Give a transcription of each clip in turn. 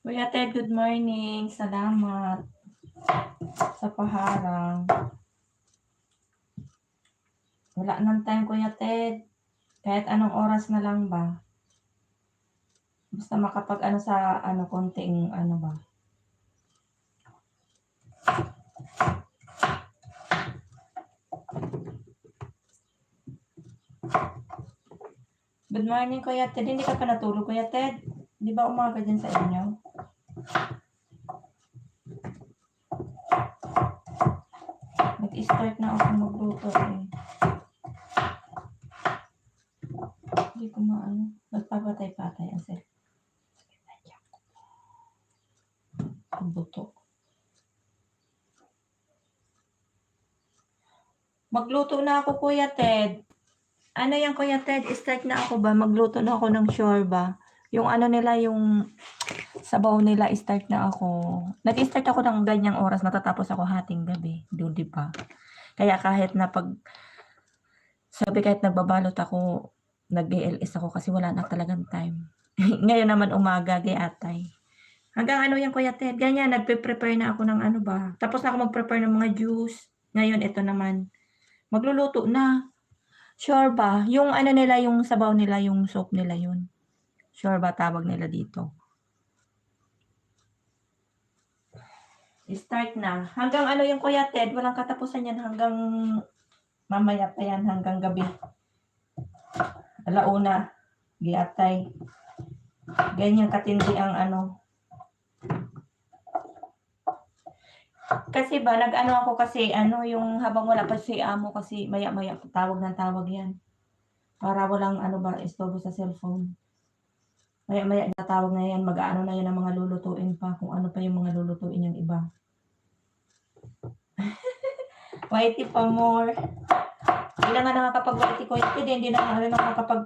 Kuya Ted, good morning. Salamat sa paharang. Wala nang time, Kuya Ted. Kahit anong oras na lang ba. Basta makapag-ano sa konting ba. Good morning, Kuya Ted. Hindi ka pa natulog, Kuya Ted? Di ba umaga din sa inyo? Nag-start na ako magluto eh. Hindi ko maano. Nagpapatay-patay ang sir. Ang buto. Magluto na ako, Kuya Ted. Ano yan, Kuya Ted? Start na ako ba? Magluto na ako ng shorba. Yung ano nila, yung sabaw nila, start na ako. Nag-start ako ng ganyang oras, matatapos ako hating gabi. Di ba? Kaya kahit na kahit nagbabalot ako, nag-ELS ako kasi wala na talagang time. Ngayon naman umaga, atay. Hanggang ano yan, Kuya Ted? Ganyan, nagpe-prepare na ako ng ano ba. Tapos na ako mag-prepare ng mga juice. Ngayon, ito naman. Magluluto na. Sure ba? Yung ano nila, yung sabaw nila, yung soup nila yun. Sure ba tawag nila dito? Start na. Hanggang ano yung Kuya Ted, walang katapusan yan hanggang mamaya pa yan, hanggang gabi. Alauna, giatay. Ganyan katindi ang ano. Kasi ba, nag-ano ako kasi, yung habang wala pa si amo kasi maya-maya tawag ng tawag yan. Para walang istorbo sa cellphone. Maya-maya natawag na yan, mag-ano na yan ang mga lulutuin pa, kung ano pa yung mga lulutuin yung iba. Whitey pa more. Hindi na nga nakakapag-whitey ko. Hindi na nga nakakapag...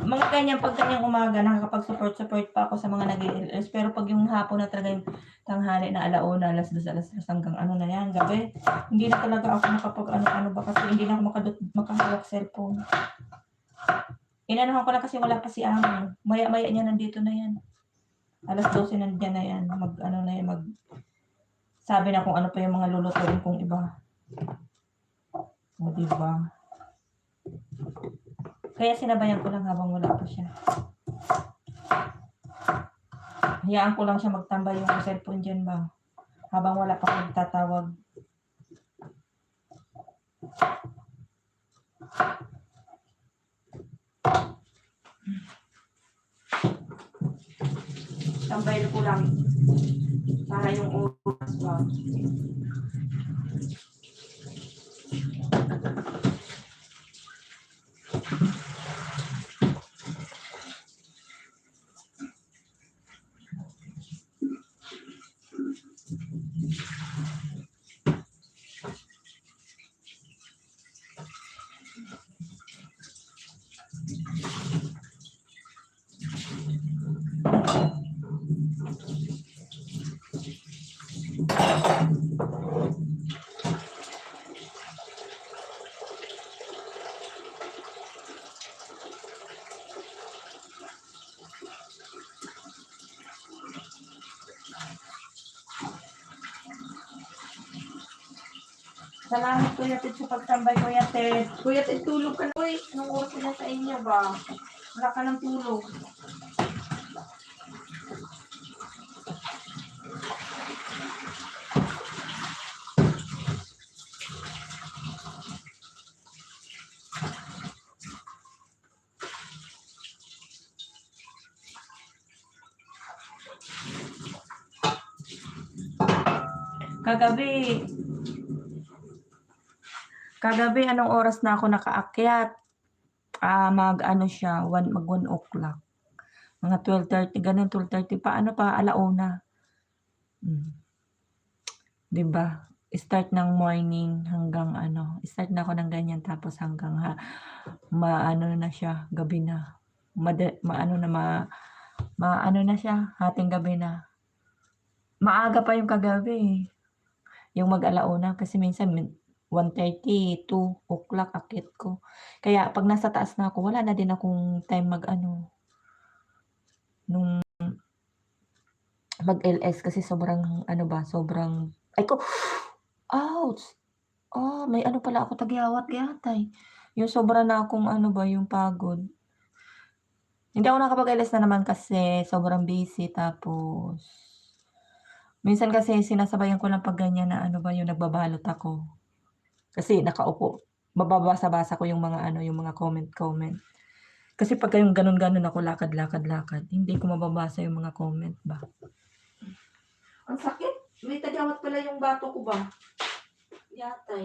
Mga ganyan, pag ganyang umaga, nakakapag-support pa ako sa mga nag-i-LS. Pero pag yung hapon na talaga yung tanghali na alauna, alas 2, alas 3 hanggang ano na yan, gabi. Hindi na talaga ako makapag ano ba kasi hindi na ako makahawak cellphone. Inanuhan ko lang kasi wala pa si amo. Maya-maya niya nandito na yan. Alas 12 nandiyan na yan. Sabi na kung ano pa yung mga lulutuin kong iba. O, diba? Kaya sinabayan ko lang habang wala pa siya. Hayaan ko lang siya magtambay yung cellphone dyan ba? Habang wala pa akong tatawag. Tambay ko lang. Para yung oras ba? Salamat Kuya Ted sa pagtambay, Kuya Ted. Kuya Ted, tulog ka na. Uy, anong oras na sa inyo ba? Wala ka ng tulog. Kagabi, anong oras na ako nakaakyat? Mag-1 o'clock. Mga 12:30, ganun, 12:30 pa, alauna. Diba? Start ng morning hanggang start na ako ng ganyan tapos hanggang na siya, gabi na. Maano na siya, hating gabi na. Maaga pa yung kagabi. Yung mag-alauna kasi minsan 1:30, 2 o'clock akit ko. Kaya pag nasa taas na ako, wala na din akong time mag-LS kasi sobrang ano ba, sobrang ay ko ouch! May ano pala ako tagyawat yatay. Yung sobra na akong ano ba, yung pagod. Hindi ako nakapag-LS na naman kasi sobrang busy tapos minsan kasi sinasabayan ko lang 'pag ganyan na ano ba, yung nagbabalot ako. Kasi nakaupo, mababasa-basa ko yung mga ano, yung mga comment-comment. Kasi pagka yung gano'n-gano'n ako lakad-lakad-lakad, hindi ko mababasa yung mga comment ba. Ang sakit, may tagyawat pala yung bato ko ba, yatay.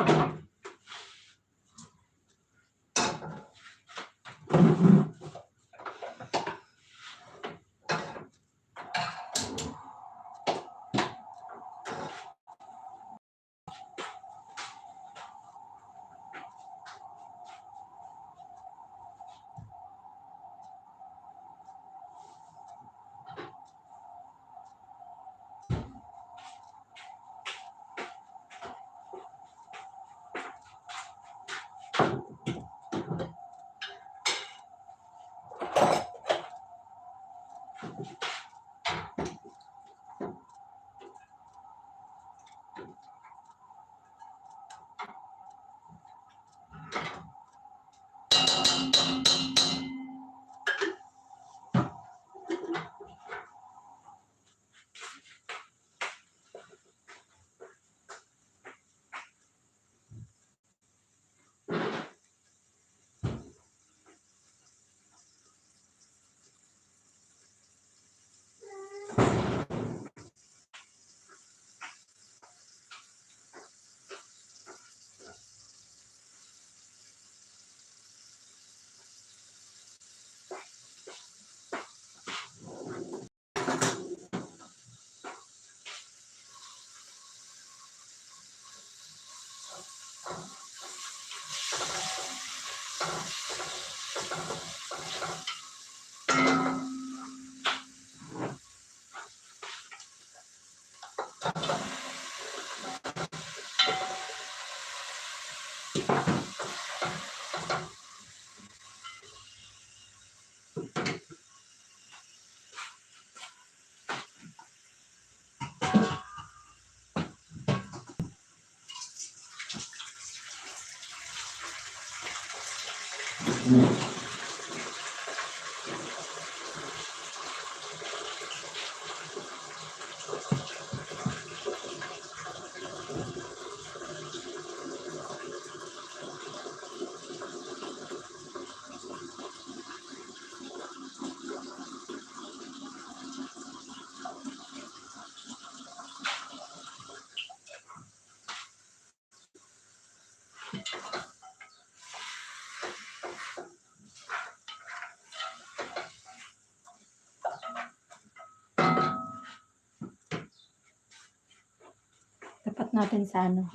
Tapat natin sa ano.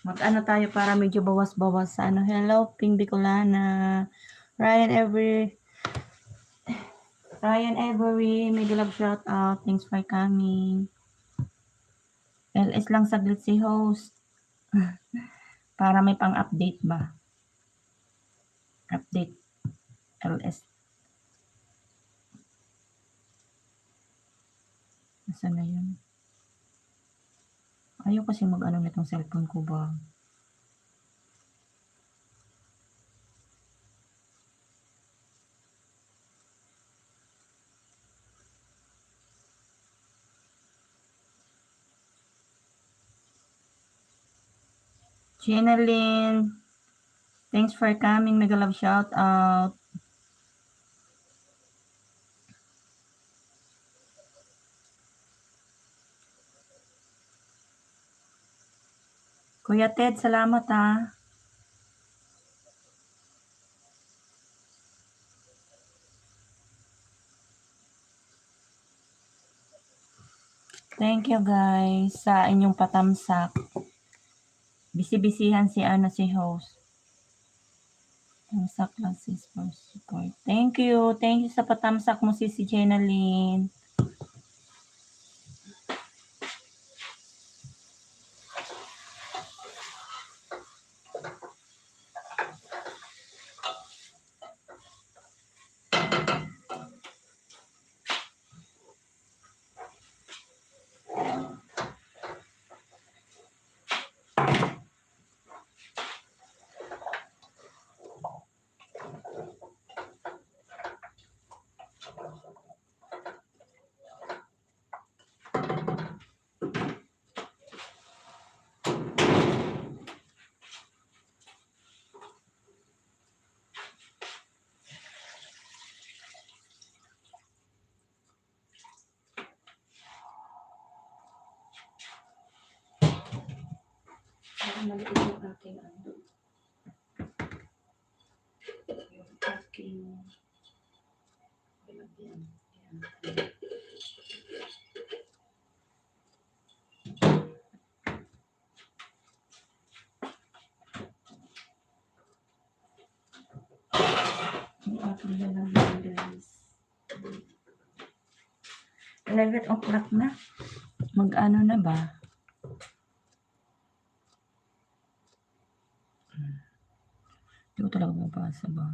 Mag-ano tayo para medyo bawas-bawas sa ano. Hello, Ping Bicolana. Ryan Avery, mega love shout out. Thanks for coming. LS lang saglit si host. Para may pang-update ba? Update LS. Nasaan na yun? Ayaw kasi mag-ano nitong cellphone ko ba? Jenalyn, thanks for coming. Mega love shout out. Kuya Ted, salamat ha. Thank you guys sa inyong patamsak. Bisi-bisihan si si host. Tamsak lang sis for support. Thank you. Thank you sa patamsak mo si Jenalyn. Maliit yung aking yung aking yan. Yung aking lalagyan guys. 11 o'clock na. Mag-ano na ba? Hindi ko talaga mabasa ba?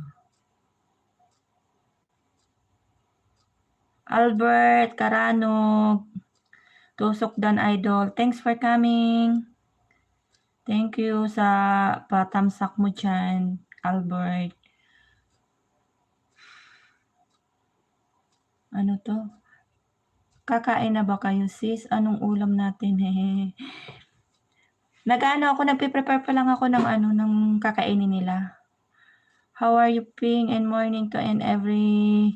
Albert Caranog, Tusok Dan Idol, thanks for coming. Thank you sa patamsak mo dyan, Albert. Ano to? Kakain na ba kayo sis? Anong ulam natin? Hehe. Nagpe-prepare pa lang ako ng ng kakainin nila. How are you, Ping? And morning to and every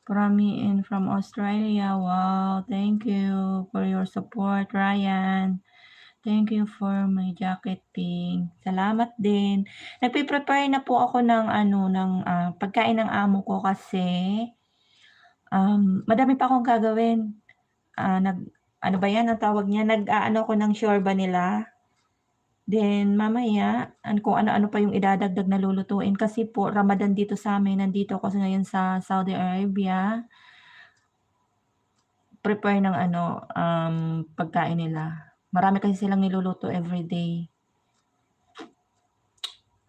from me and from Australia. Wow, thank you for your support, Ryan. Thank you for my jacket, Ping. Salamat din. Nagpe-prepare na po ako ng pagkain ng amo ko kasi madami pa akong gagawin. Ano ba yan ang tawag niya? Nag-aano ko ng shorba nila. Then mamaya, kung ano-ano pa yung idadagdag na lulutuin kasi po Ramadan dito sa amin. Nandito ako ngayon sa Saudi Arabia. Prepare ng pagkain nila. Marami kasi silang niluluto everyday.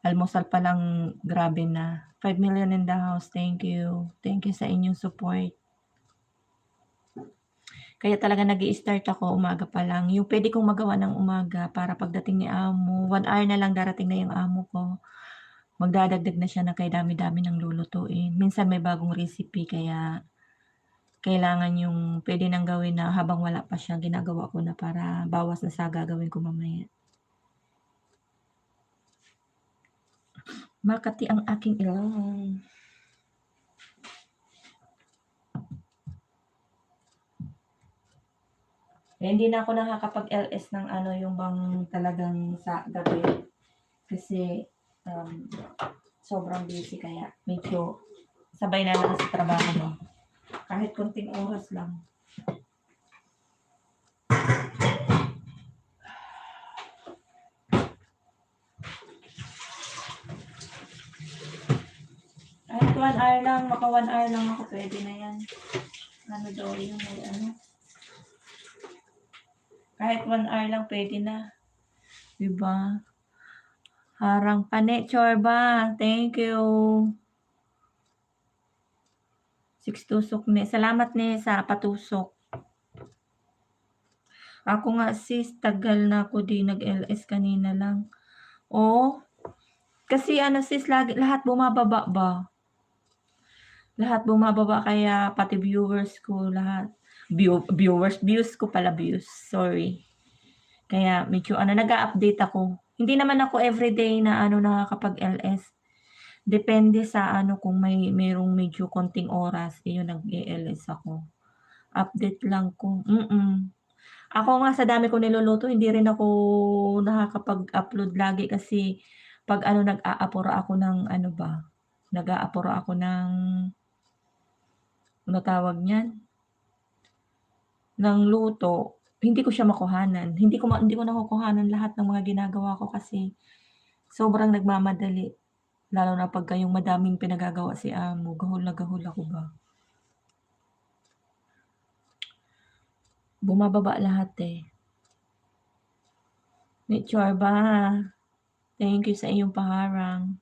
Almusal pa lang, grabe na. 5 million in the house. Thank you. Thank you sa inyong support. Kaya talaga nag-i-start ako umaga pa lang. Yung pwede kong magawa ng umaga para pagdating ni amo, 1 hour na lang darating na yung amo ko. Magdadagdag na siya na kay dami-dami ng lulutuin. Minsan may bagong recipe kaya kailangan yung pwede nang gawin na habang wala pa siya, ginagawa ko na para bawas na sa gagawin ko mamaya. Makati ang aking ilong. Hindi na ako nakakapag-LS ng yung bang talagang sa gabi. Kasi sobrang busy kaya medyo sabay na lang sa trabaho mo. Kahit konting oras lang. Kahit 1 hour lang, maka 1 hour lang ako, pwede na yan. Ano daw yun, Kahit 1 hour lang, pwede na. Diba? Harang pane, Chorba. Thank you. 6 tusok ni. Salamat ni sa patusok. Ako nga sis, tagal na ako di nag-LS kanina lang. Oh, kasi ano sis, lahat bumababa ba? Lahat bumababa kaya pati viewers ko lahat. Views ko pala views. Sorry. Kaya medyo nag-a-update ako. Hindi naman ako everyday na nakakapag-LS. Depende sa kung merong medyo konting oras, yun nag-e-LS ako. Update lang ko. Ako nga sa dami ko niluluto, hindi rin ako nakakapag-upload lagi kasi pag nag-aapura ako ng nag-aapura ako ng tawag niyan? Ng luto, hindi ko siya makuhanan. Hindi ko nakukuhanan lahat ng mga ginagawa ko kasi sobrang nagmamadali. Lalo na pagka yung madaming pinagagawa si amo, gahol na gahol ako ba. Bumababa lahat eh. May Chorba, thank you sa iyong paharang.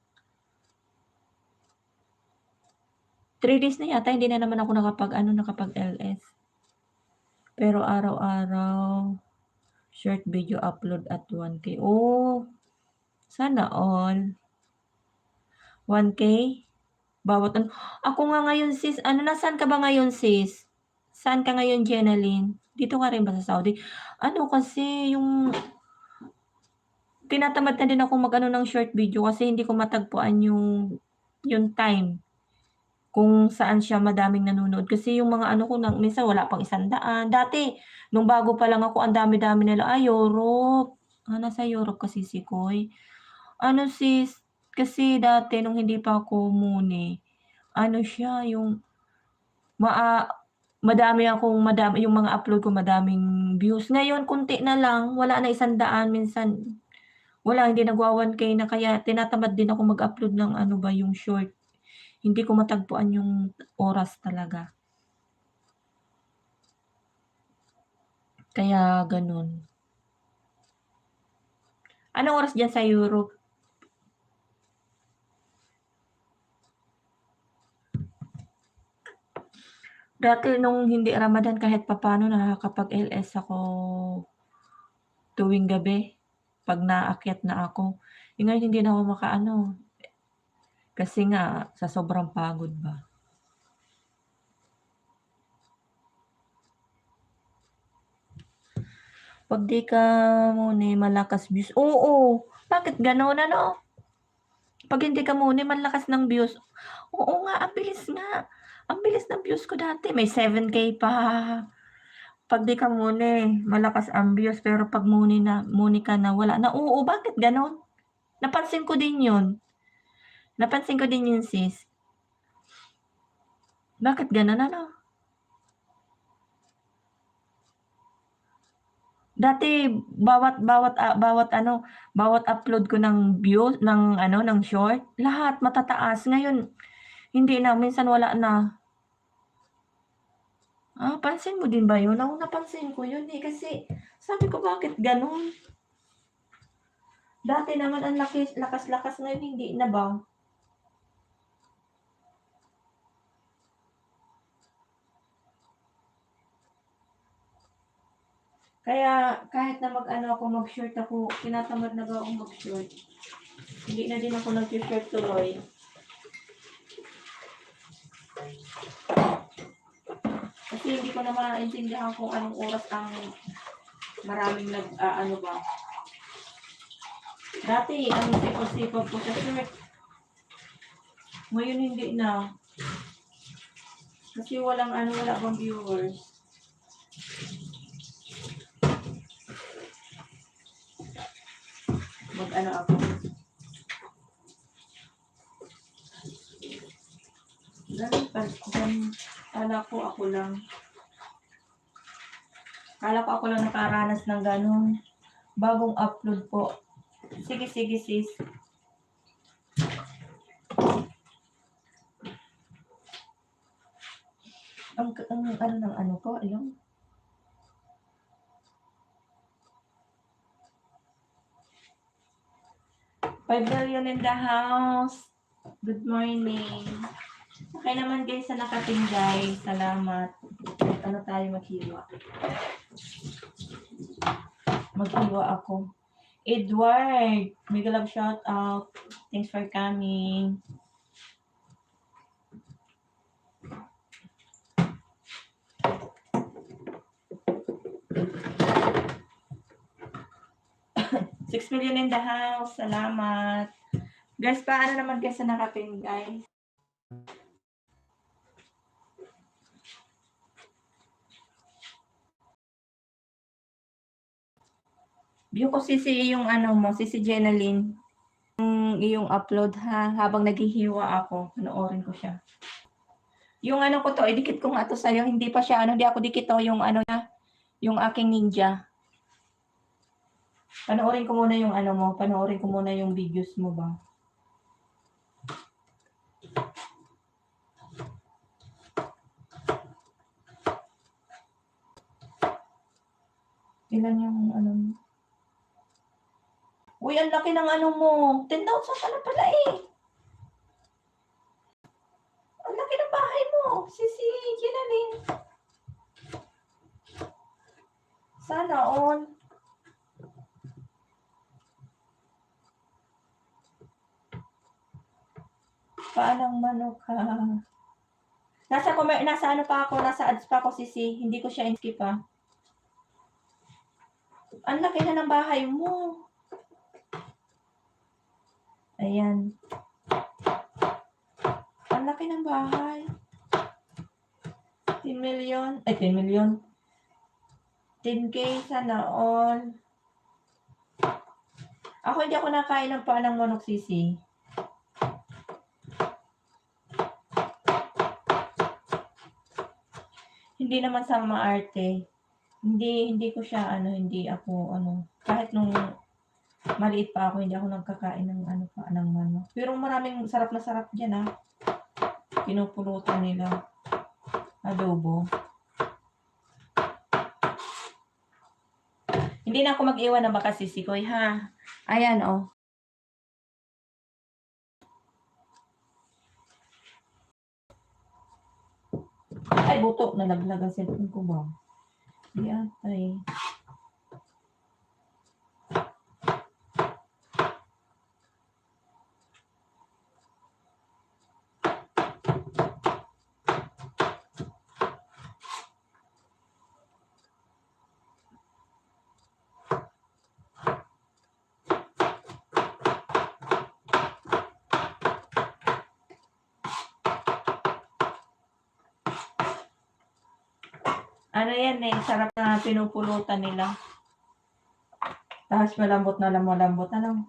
3 days na yata, hindi na naman ako nakapag-LS. Pero araw-araw, short video upload at 1K. Oh, sana all. 1K? Bawat ako nga ngayon sis, nasaan ka ba ngayon sis? Saan ka ngayon, Jenaline? Dito ka rin ba sa Saudi? Kasi yung tinatamad na din ako ng short video kasi hindi ko matagpuan yung time kung saan siya madaming nanonood. Kasi yung mga ko minsan wala pang 100. Dati, nung bago pa lang ako, ang dami-dami nila. Europe. Nasa Europe kasi si Koy. Sis, kasi dati nung hindi pa ako muni, siya yung madami yung mga upload ko madaming views. Ngayon, konti na lang, wala na 100, minsan wala, hindi nagwa 1K na kaya tinatamad din ako mag-upload ng yung short. Hindi ko matagpuan yung oras talaga. Kaya ganun. Anong oras dyan sa Europe? Dati nung hindi Ramadan kahit papaano nakakapag-LS ako tuwing gabi pag naakyat na ako. Ngayon hindi na ako kasi nga sa sobrang pagod ba. Pag di ka muni malakas views. Oo, bakit gano'n Pag hindi ka muni malakas ng views. Oo nga, ang bilis nga. Ang bilis ng views ko dati, may 7K pa. Pag di ka muni, malakas ang views, pero pag muni ka na, wala na. Oo, bakit gano'n? Napansin ko din yun. Sis. Bakit gano'n Dati bawat upload ko ng views ng short, lahat matataas. Ngayon hindi na, minsan wala na. Pansin mo din ba yun? Ako napansin ko yun eh, kasi sabi ko bakit gano'n? Dati naman ang lakas-lakas, ngayon hindi na ba? Kaya kahit na mag-short ako, tinatamad na ba akong mag-short? Hindi na din ako nag-short tuloy. Kasi hindi ko na maintindihan kung anong oras ang maraming ba. Dati, ang sipag-sipag ko sa short. Ngayon hindi na. Kasi wala bang viewers. Ako. Ganun pa. Kala ko ako lang nakaranas ng ganun. Bagong upload po. Sige sis. Ang ko, ayun. 5 million in the house. Good morning. Okay naman guys sa nakating guys. Salamat. Ano tayo maghiwa? Maghiwa ako. Edward, mega love shout out. Thanks for coming. $6 million in the house. Salamat. Guys, paano naman guys sa nakapin, guys? View ko sisi yung ano mo, sisi Jenaline. Yung upload ha, habang naghihiwa ako, panoorin ko siya. Yung ano ko to, idikit ko nga to sa'yo, hindi pa siya, hindi ako dikit to, yung ano niya, yung aking ninja. Panoorin ko muna yung ano mo, panoorin ko muna yung videos mo ba. Ilan yung ano mo? Uy, ang laki ng ano mo. 10,000 ka na pala eh. Ang laki ng bahay mo. Sisi Jenaline. Sana all. Paanong manok ka? Nasa ano pa ako, nasa ads pa ako sisi. Hindi ko siya in-skip ah. Ang laki na ng bahay mo. Ayan. Ang laki ng bahay. 10 million. Ay, 10 million. 10K sana all. Ako hindi ako nakain ng paanang manok sisi. Hindi naman sa maarte. Hindi ko siya hindi ako kahit nung maliit pa ako, hindi ako nagkakain ng ng manok. Pero maraming sarap na sarap diyan ah. Pinupulutan nila. Adobo. Hindi na ako mag-iwan ng baka sisikoy ha. Ayan oh. Ay, buto. Nalaglag ang cellphone ko ba? Di ata eh. Ano yan eh, sarap na pinupulutan nila. Tapos malambot na malambot. Ano?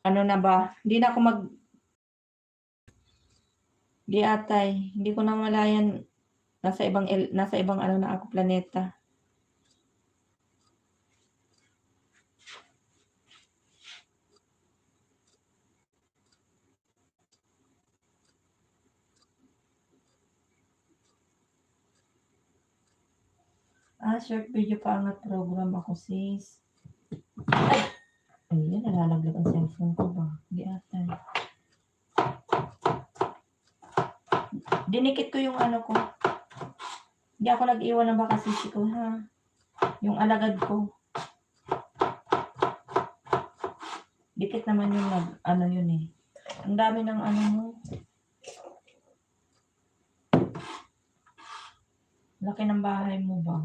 Ano na ba? Hindi na ako di atay. Hindi ko na malayan. Nasa ibang ano na ako planeta. Short video paangat program ako, sis. Ayun, nalalaglag ang cellphone ko ba? Hindi ata. Dinikit ko yung ano ko. Hindi ako nag-iwan ng baka sisi ko, ha? Yung alagad ko. Dikit naman yung ano yun eh. Ang dami ng ano mo. Laki ng bahay mo ba?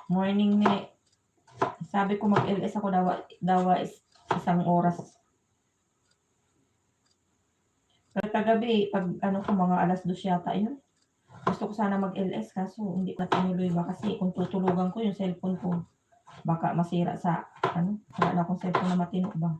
Morning ni. Sabi ko mag-LS ako dawa isang oras. Pero kagabi, pag ano ko mga alas 2 yata yun. Gusto ko sana mag-LS kaso hindi ko tinuloy ba kasi kung tutulugan ko yung cellphone ko baka masira sa ano, wala na akong cellphone na matino ba.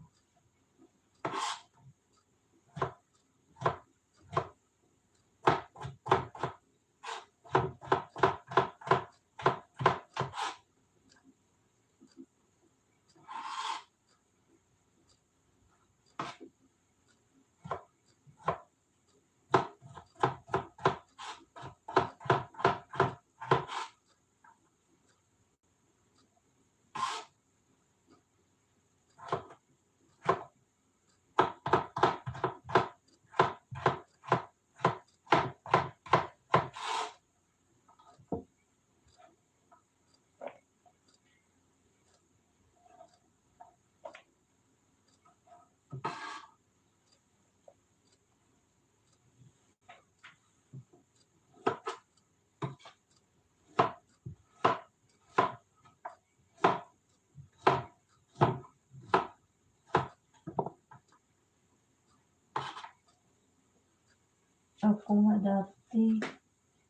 Ako nga dati,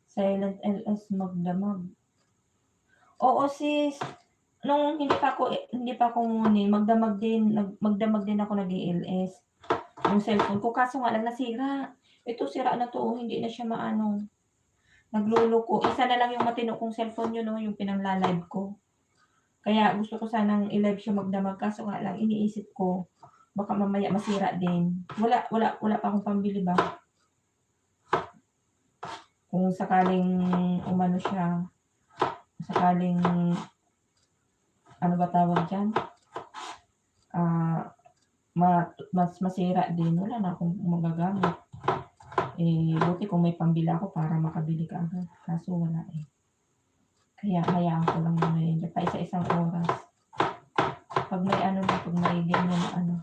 silent LS magdamag. Oo sis, nung hindi pa ako muni, magdamag din ako nag-LS. Yung cellphone ko, kaso nga lang nasira. Ito sira na to, hindi na siya maano. Nagluloko. Isa na lang yung matino kong cellphone yun, no, yung pinangla-live ko. Kaya gusto ko sanang i-live siya magdamag, kaso nga lang iniisip ko, baka mamaya masira din. Wala pa akong pambili ba? Kung sakaling umano siya, sakaling ano ba tawag dyan? Mas masira din, wala na akong magagamit. Buti kung may pambila ako para makabili ka agad. Kaso wala eh. Kaya hayaan ko lang muna yun. Pa isa-isang oras. Pag may pag may ganyan na ano,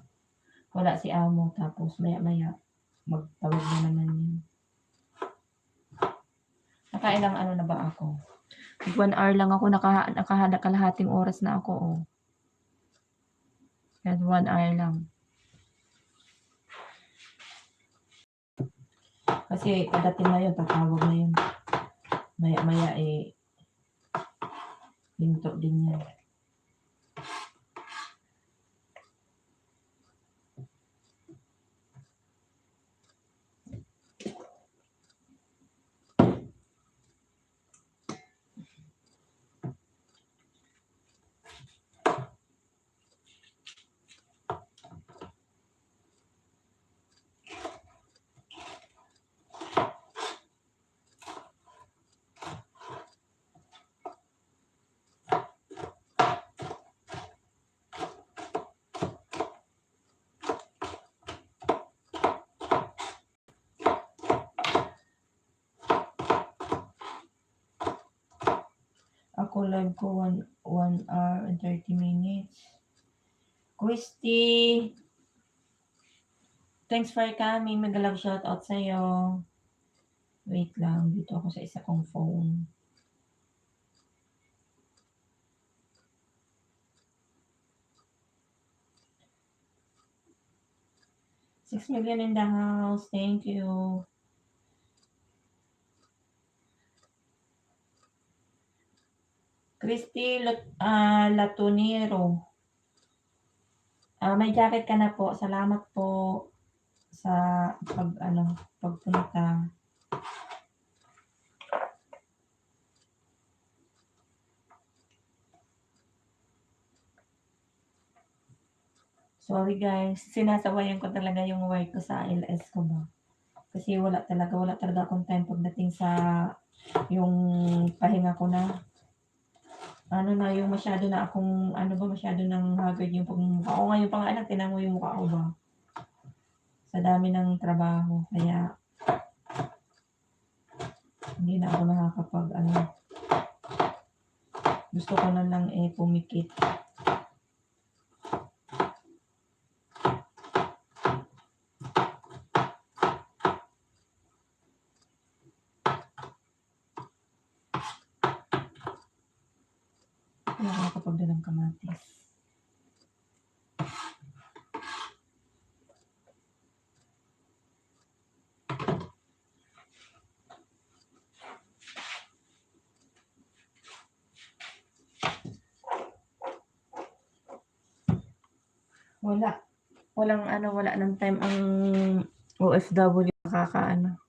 wala si amo, tapos maya-maya, magtawag na naman yun. Nakailang ano na ba ako? 1 hour lang ako, nakahalating oras na ako, oh. Yan, 1 hour lang. Kasi pagdating na yun, tatawag na yun. Maya-maya hinto din yan. Ako live ko 1 hour and 30 minutes. Christy, thanks for coming. Mag-love shoutout sa'yo. Wait lang, dito ako sa isa kong phone. $6 million in the house. Thank you. Christy Latunero. May jacket ka na po. Salamat po sa pagpunta. Sorry guys, sinasabayan ko talaga yung work ko sa LS ko ba. Kasi wala talaga akong time pagdating sa yung pahinga ko na. Ano na yung masyado na akong, ano ba, masyado nang haggard yung pagmumukha ko. Ngayon pa nga anak, tinan mo yung mukha ko ba. Sa dami ng trabaho, kaya hindi na ako nakakapag, ano, gusto ko na lang pumikit. Wala ako nakakapagda ng kamatis. Wala. Wala ng time ang OFW nakakaano.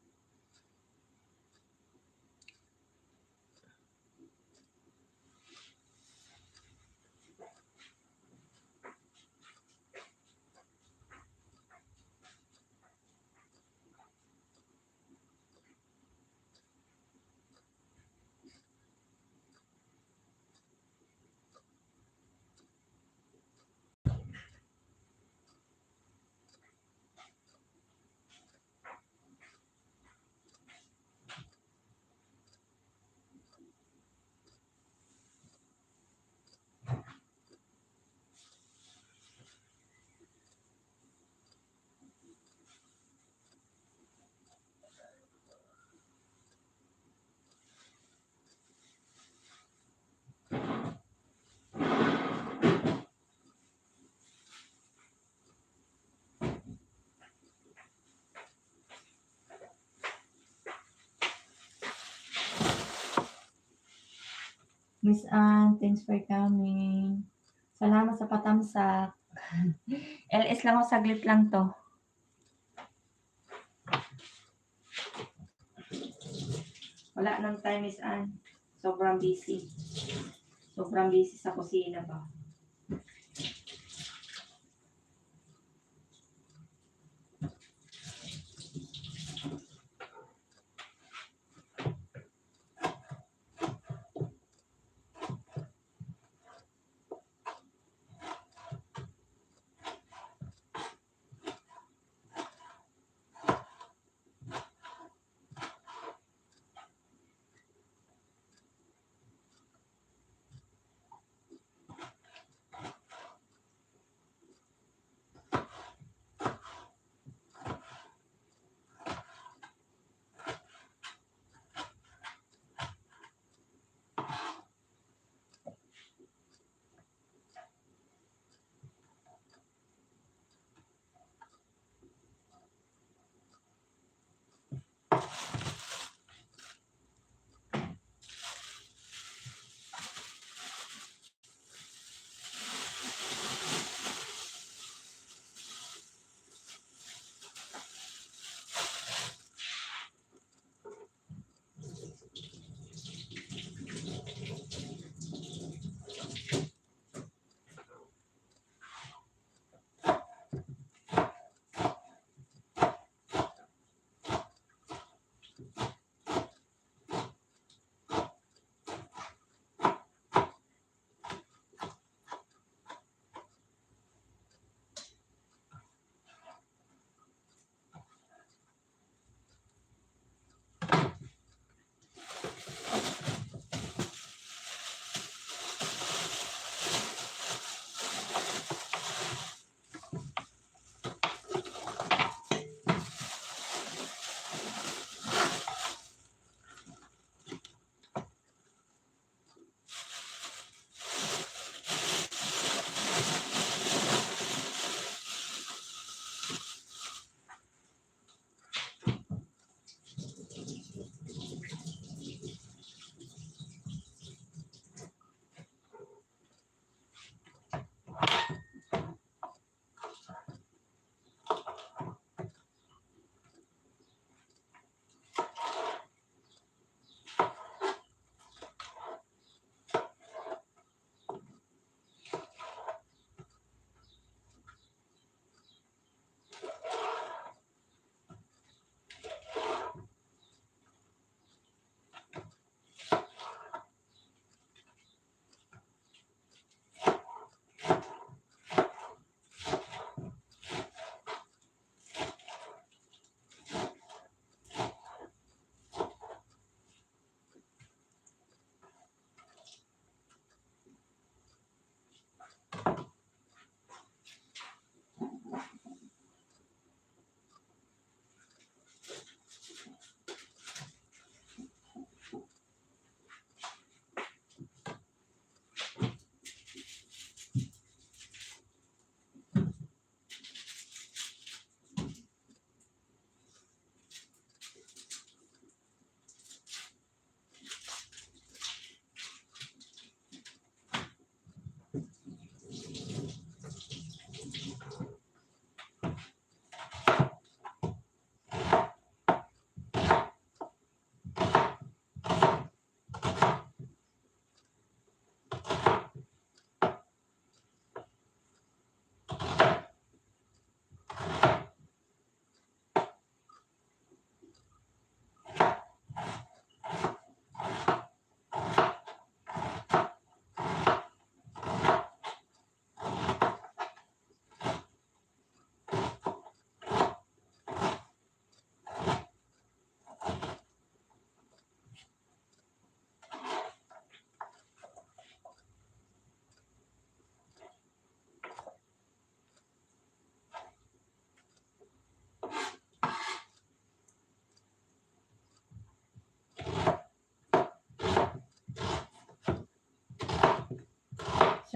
Miss Ann, thanks for coming. Salamat sa patamsak. LS lang ako, saglit lang to. Wala nang time, Miss Ann. Sobrang busy. Sobrang busy sa kusina ba.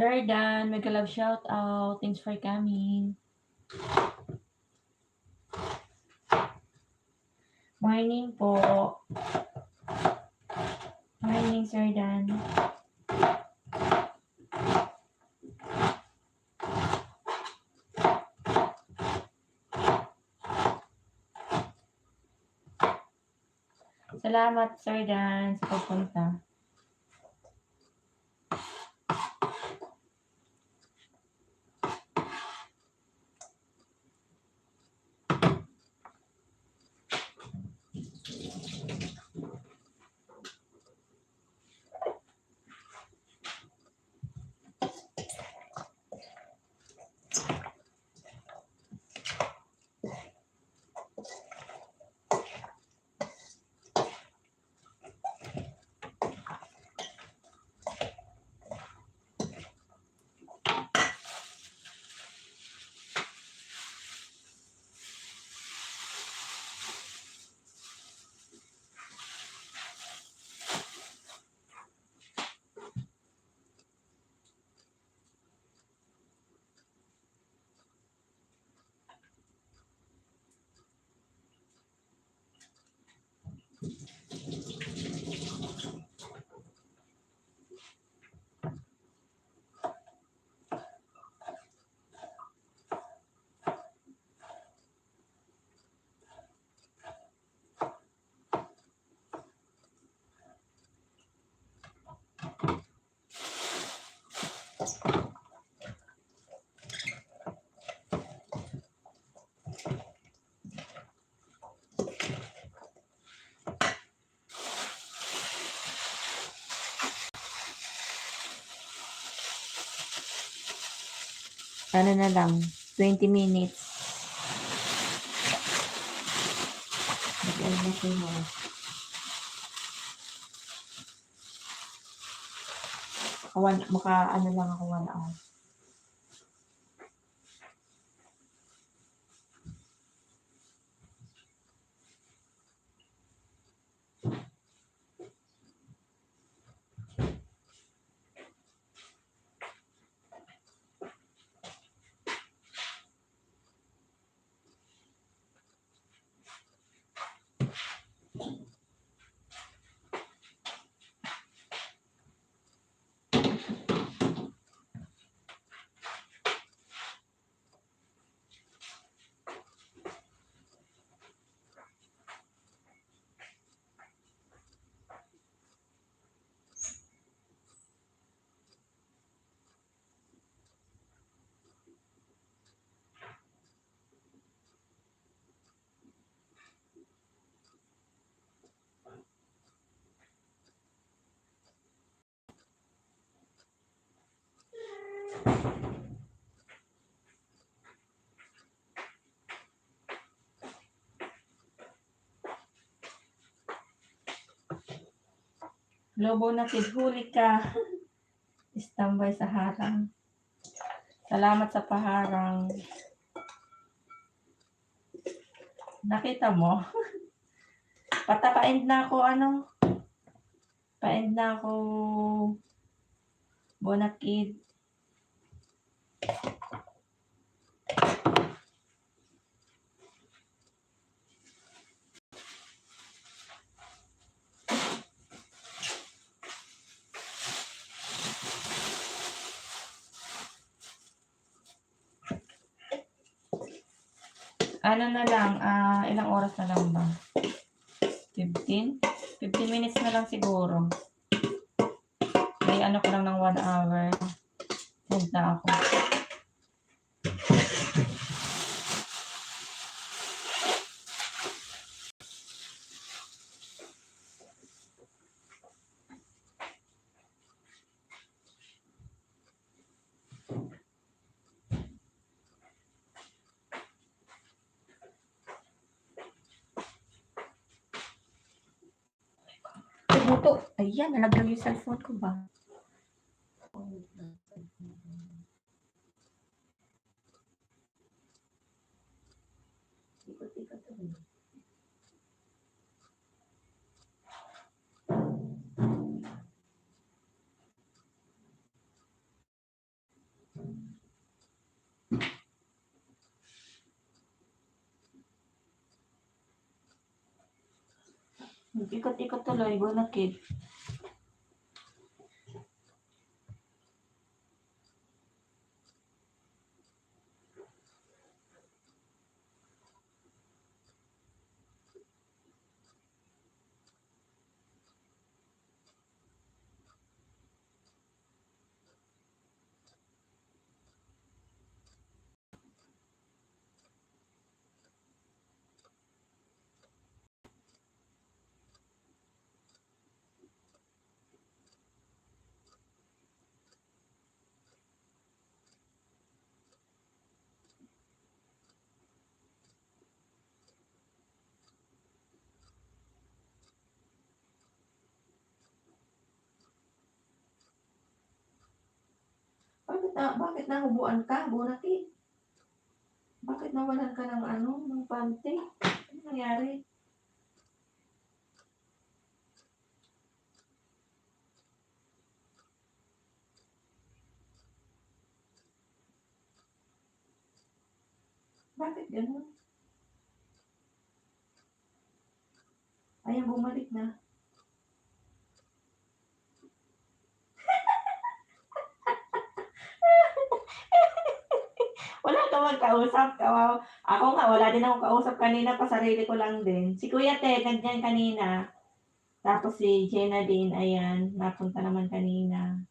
Sir Dan, mega love shout out. Thanks for coming. Morning po. Morning, Sir Dan. Salamat, Sir Dan, sa pagpunta. Ano na lang, 20 minutes. Maka ano lang ako 1 hour. Lobo na kid, huli ka. Standby sa harang. Salamat sa paharang. Nakita mo? Patapaend na ako, paend na ako Bonakid. Ano na lang, ilang oras na lang ba? 15? 15 minutes na lang siguro. May ano ko lang ng 1 hour. Huwag na ako. Buto. Ayan, nalaglag yung cellphone ko ba? Ikot-ikot to. Ikot-ikot tuloy, Bonakid. Bakit nahubuan ka, Bonakid? Bakit nawalan ka ng ano, ng pante? Ano nangyari? Bakit gano'n? Ayan, bumalik na. Wala ka magkausap, kawawa. Ako nga, wala din akong kausap kanina, pa sarili ko lang din. Si Kuya Ted, nandiyan kanina. Tapos si Jenna din, ayan, napunta naman kanina.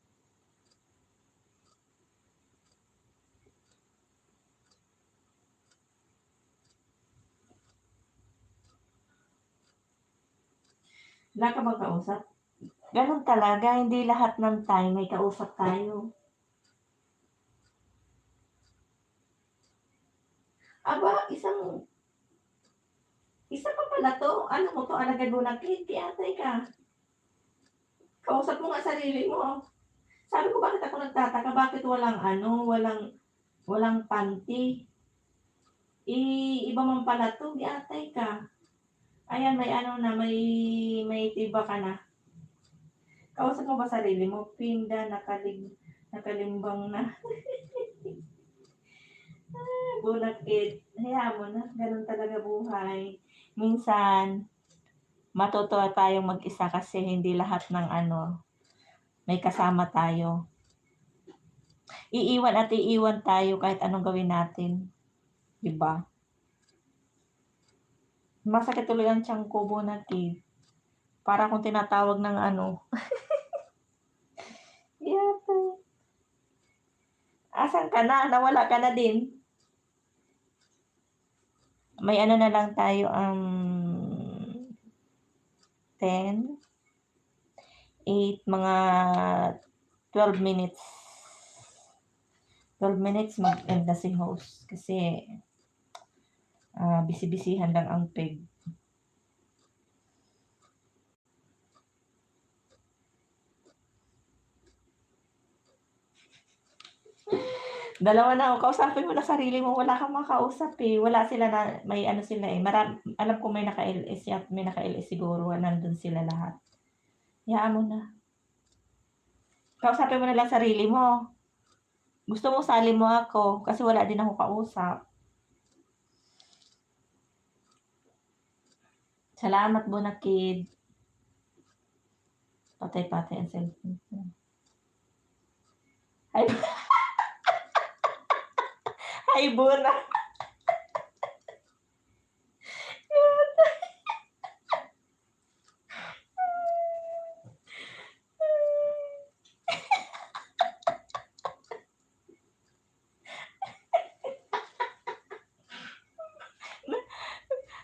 Wala ka bang kausap? Ganun talaga, hindi lahat ng time may kausap tayo. Aba, isa pa pala to. Ano mo to, alagad mo ng clip, atay ka. Kausap mo nga sarili mo. Sabi ko, bakit ako nagtataka, bakit walang panty? Iba man pala to, atay ka. Ayan, may ano na, may tiba ka na. Kausap mo ba sarili mo? Pinda, nakalimbang na. Bunakit. Hayaan mo na. Ganun talaga buhay. Minsan, matutuwa tayong mag-isa kasi hindi lahat ng ano, may kasama tayo. Iiwan at iiwan tayo kahit anong gawin natin. Diba? Masakit tuloy ang tiyan ko, Bunakit. Para akong tinatawag ng ano. Yata. Asan ka na? Nawala ka na din. May ano na lang tayo, 10, 8, mga 12 minutes. 12 minutes mag-end na si host kasi bisi-bisihan lang ang peg. Dalawa na ako. Kausapin mo na sarili mo. Wala kang makausap eh. Wala sila na, may ano sila eh. Alam ko may naka-LS at may naka-LS siguro. Nandun sila lahat. Hayaan mo na. Kausapin mo na lang sarili mo. Gusto mo sali mo ako kasi wala din ako kausap. Salamat, Bonakid. Patay-patay ang cellphone ko. Hi, Bona.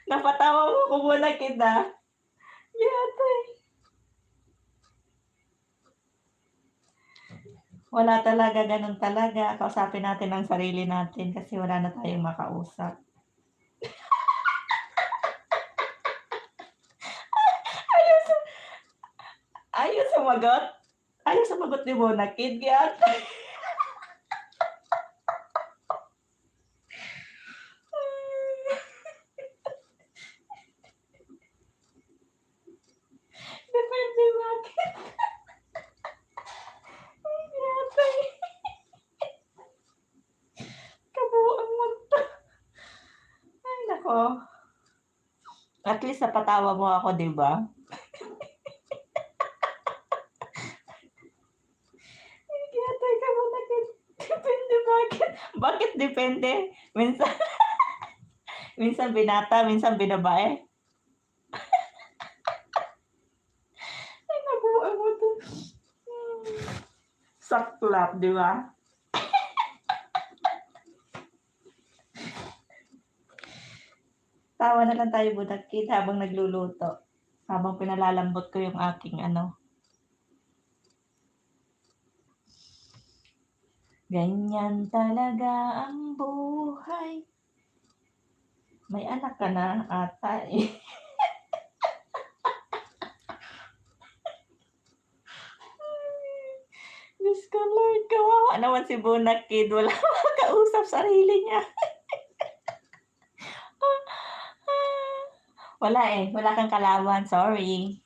Napatawa mo ko, Bonakid ah. Yata. Wala talaga, ganun talaga. Kausapin natin ang sarili natin kasi wala na tayong makausap. Ayaw sumagot. Ayaw sumagot ni Bonakid. Yata. Depende bakit. Yata. Kabuang mo to. Ay, nako. At least napatawa mo ako, 'di ba? Kaya teka muna, depende bakit? Bakit depende? Minsan minsan binata, minsan binabae? Ay naku, ano 'to? Hmm, saklap, 'di ba? Tawa na lang tayo budakid habang nagluluto, habang pinalalambot ko yung aking ano. Ganyan talaga ang buhay. May anak ka na ata, eh. Diyos ko Lord, kawawa naman si Bunakid, wala makausap sarili niya. Wala, eh, wala kang kalaban, sorry.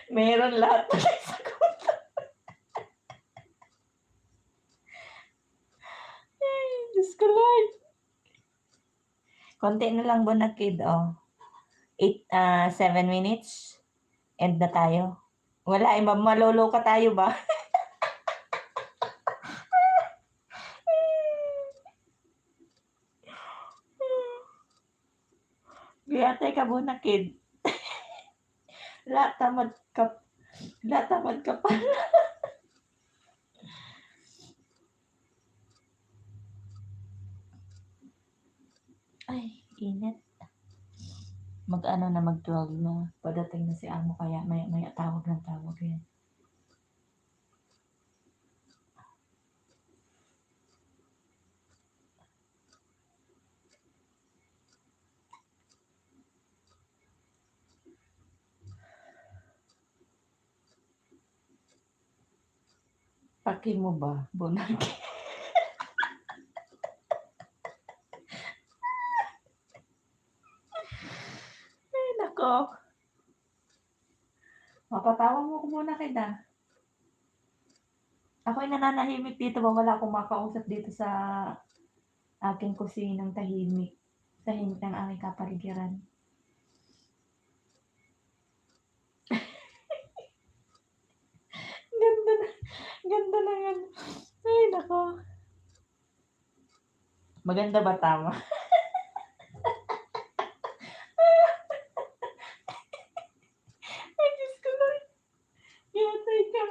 Meron lahat ng sagot. Ay, Diyos ko Lord. Konti na lang Bunakid, oh. 7 minutes, end na tayo. Wala, eh, maloloka tayo ba? Kaya teka Bunakid, la tamad ka tamad ka pa. Ay, init. Mag-ano na, mag-12 na. Padating na si amo kaya maya-maya tawag ng tawag yan. Paki mo ba, Bunakid? Ay, nako. Mapatawa mo ko muna kita. Ako'y nananahimik dito ba wala akong makausap dito sa aking kusinang tahimik. Tahimik ng aking kapaligiran. Ganda na, ganda na yan. Ay, nako. Maganda ba tama? Ay, Diyos ko Lord. Kaya teka.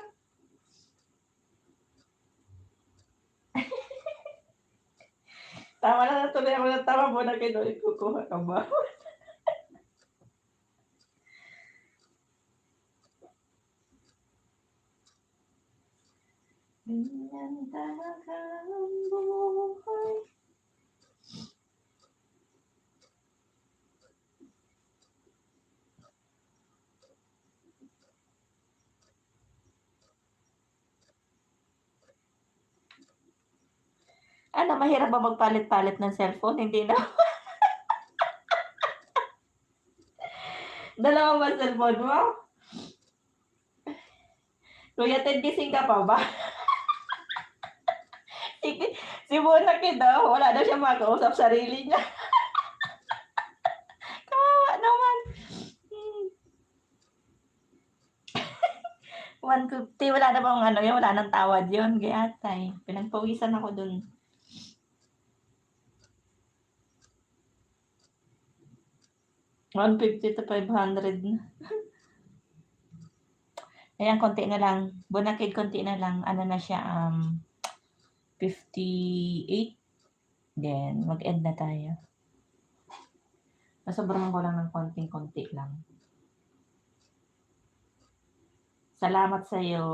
Tama na natuloy ako ng tawa mo na kinulit kukuha ka ba? Ganyan talaga ang buhay. Ano, mahirap ba magpalit-palit ng cellphone? Hindi na. Dalawa ba cellphone mo? Kuya Ted, gising ka pa ba? Sige, si Bonakid daw, wala daw siya makausap sarili niya. Kawawa naman. 150, wala na bang ano yun, wala nang tawad yun. Kaya tay, pinagpawisan ako dun. $150 to $500 na. Ayan, konti na lang. Bonakid, konti na lang. Ano na siya, 58. Then, mag-end na tayo. Nasobrahan ko lang ng konting-konti lang. Salamat sa'yo.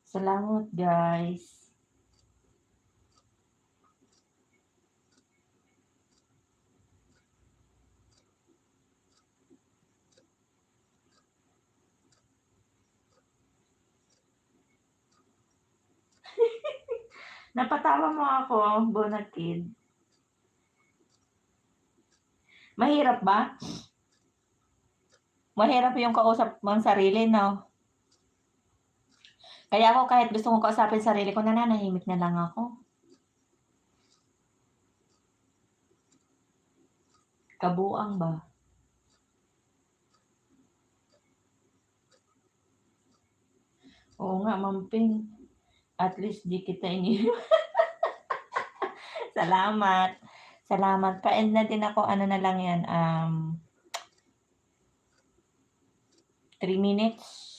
Salamat, guys. Napatawa mo ako, Bonakid. Mahirap ba? Mahirap yung kausap mo ang sarili, no? Kaya ako kahit gusto kong kausapin sarili ko, nananahimik na lang ako. Kabuang ba? Oo nga, Mamping. At least di kita Salamat. Salamat. Pa-end na din ako. Ano na lang yan, 3 minutes.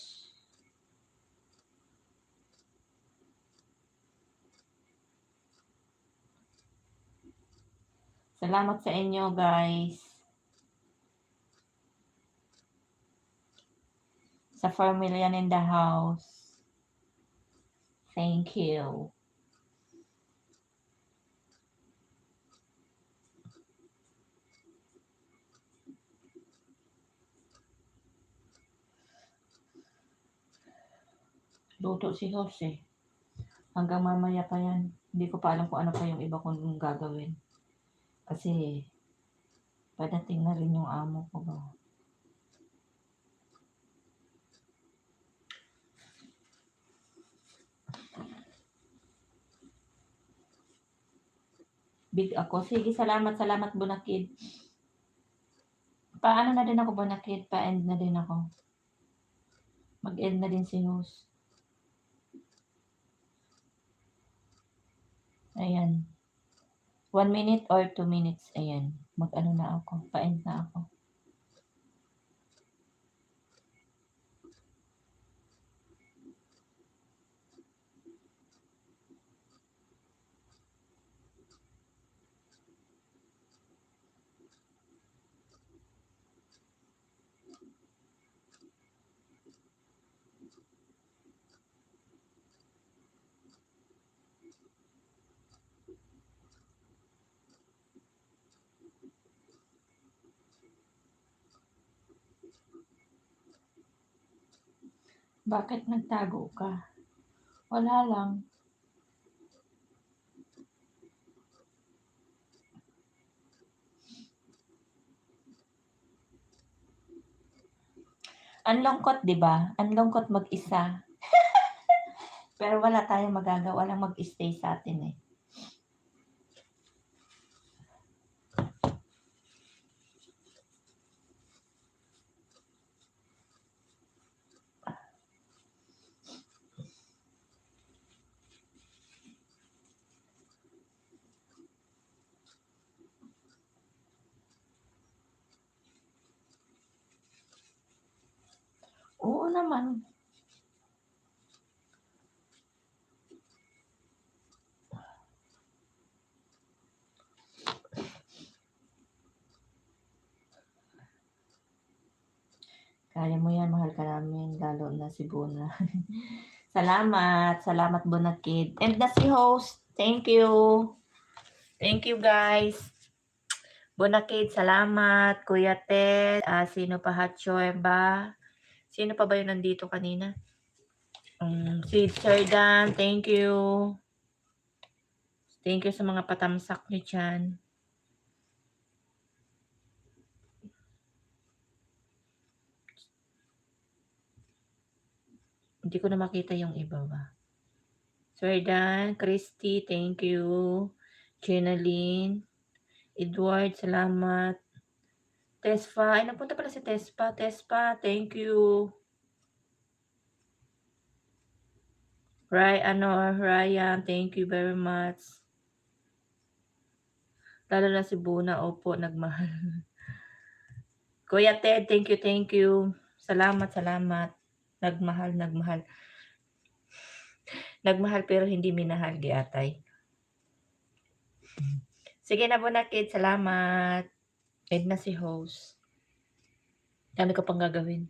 Salamat sa inyo, guys. Sa 4 million in the house. Thank you. Luto si Jose. Hanggang mamaya pa yan. Hindi ko pa alam kung ano pa yung iba kong gagawin. Kasi, padating na rin yung amo ko ba. Big ako. Sige, salamat, Bunakid. Paano na din ako, Bunakid? Pa-end na din ako. Mag-end na din si host. Ayan. 1 minute or 2 minutes. Ayan. Mag-ano na ako. Pa-end na ako. Bakit nagtago ka? Wala lang. Ang lungkot, di ba? Ang lungkot mag-isa. Pero wala tayong magagawa lang mag-stay sa atin eh. Oo naman. Kaya mo yan, mahal ka namin, lalo na si Buna. Salamat Bunakid. And na si host, thank you. Thank you guys. Bunakid, salamat. Kuya Ted, sino pa Hatchoy ba? Sino pa ba yun nandito kanina? Si Sir Dan, thank you. Thank you sa mga patamsak nyo dyan. Hindi ko na makita yung iba ba. Sir Dan, Christy, thank you. Jenaline, Edward, salamat. Tespa, ay napunta pala si Tespa. Tespa, thank you. Ryan, thank you very much. Lalo na si Buna, opo, nagmahal. Kuya Ted, thank you. Salamat. Nagmahal. Nagmahal pero hindi minahal, di atay. Sige na Bunakid, salamat. End na si host. Dami ko pang gagawin.